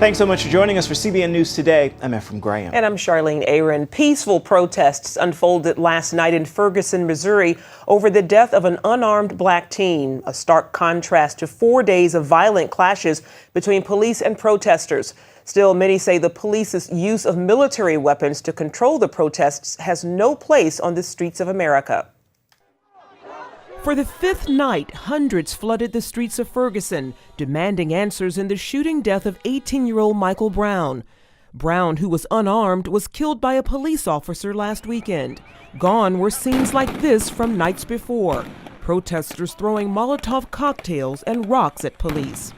Thanks so much for joining us for CBN News Today. I'm Ephraim Graham. And I'm Charlene Aaron. Peaceful protests unfolded last night in Ferguson, Missouri over the death of an unarmed black teen, a stark contrast to 4 days of violent clashes between police and protesters. Still, many say the police's use of military weapons to control the protests has no place on the streets of America. For the fifth night, hundreds flooded the streets of Ferguson, demanding answers in the shooting death of 18-year-old Michael Brown. Brown, who was unarmed, was killed by a police officer last weekend. Gone were scenes like this from nights before, protesters throwing Molotov cocktails and rocks at police.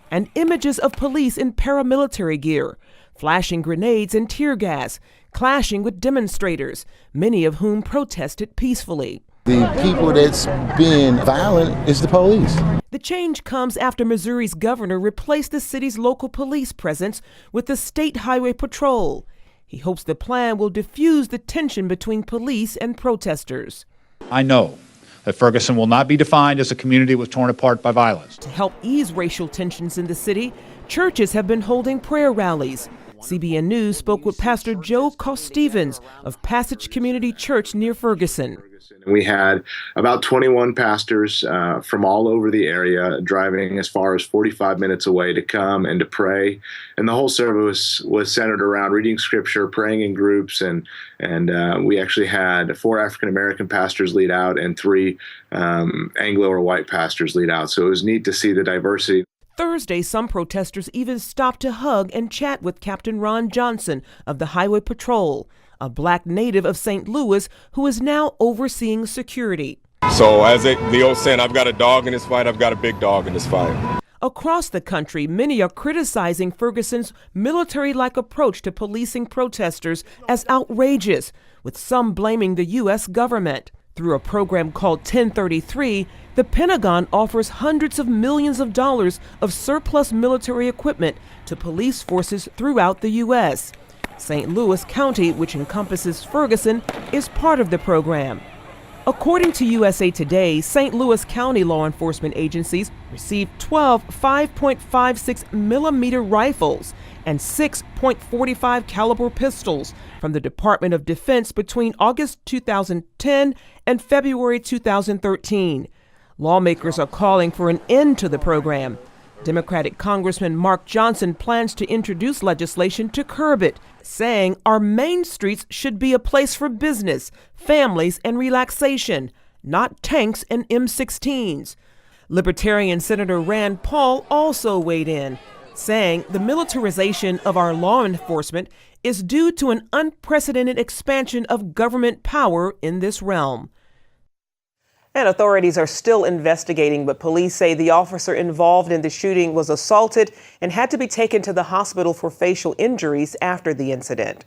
And images of police in paramilitary gear, flashing grenades and tear gas, clashing with demonstrators, many of whom protested peacefully. The people that's being violent is the police. The change comes after Missouri's governor replaced the city's local police presence with the State Highway Patrol. He hopes the plan will diffuse the tension between police and protesters. I know that Ferguson will not be defined as a community that was torn apart by violence. To help ease racial tensions in the city, churches have been holding prayer rallies. CBN News spoke with Pastor Joe Cost-Stevens of Passage Community Church near Ferguson. We had about 21 pastors from all over the area driving as far as 45 minutes away to come and to pray. And the whole service was centered around reading scripture, praying in groups, and we actually had 4 African-American pastors lead out and 3 Anglo or white pastors lead out. So it was neat to see the diversity. Thursday, some protesters even stopped to hug and chat with Captain Ron Johnson of the Highway Patrol, a black native of St. Louis who is now overseeing security. So as the old saying, I've got a dog in this fight, I've got a big dog in this fight. Across the country, many are criticizing Ferguson's military-like approach to policing protesters as outrageous, with some blaming the U.S. government. Through a program called 1033, the Pentagon offers hundreds of millions of dollars of surplus military equipment to police forces throughout the U.S. St. Louis County, which encompasses Ferguson, is part of the program. According to USA Today, St. Louis County law enforcement agencies received 12 5.56 millimeter rifles and 6.45 caliber pistols from the Department of Defense between August 2010 and February 2013. Lawmakers are calling for an end to the program. Democratic Congressman Mark Johnson plans to introduce legislation to curb it, saying our main streets should be a place for business, families, and relaxation, not tanks and M16s. Libertarian Senator Rand Paul also weighed in, saying the militarization of our law enforcement is due to an unprecedented expansion of government power in this realm. And authorities are still investigating, but police say the officer involved in the shooting was assaulted and had to be taken to the hospital for facial injuries after the incident.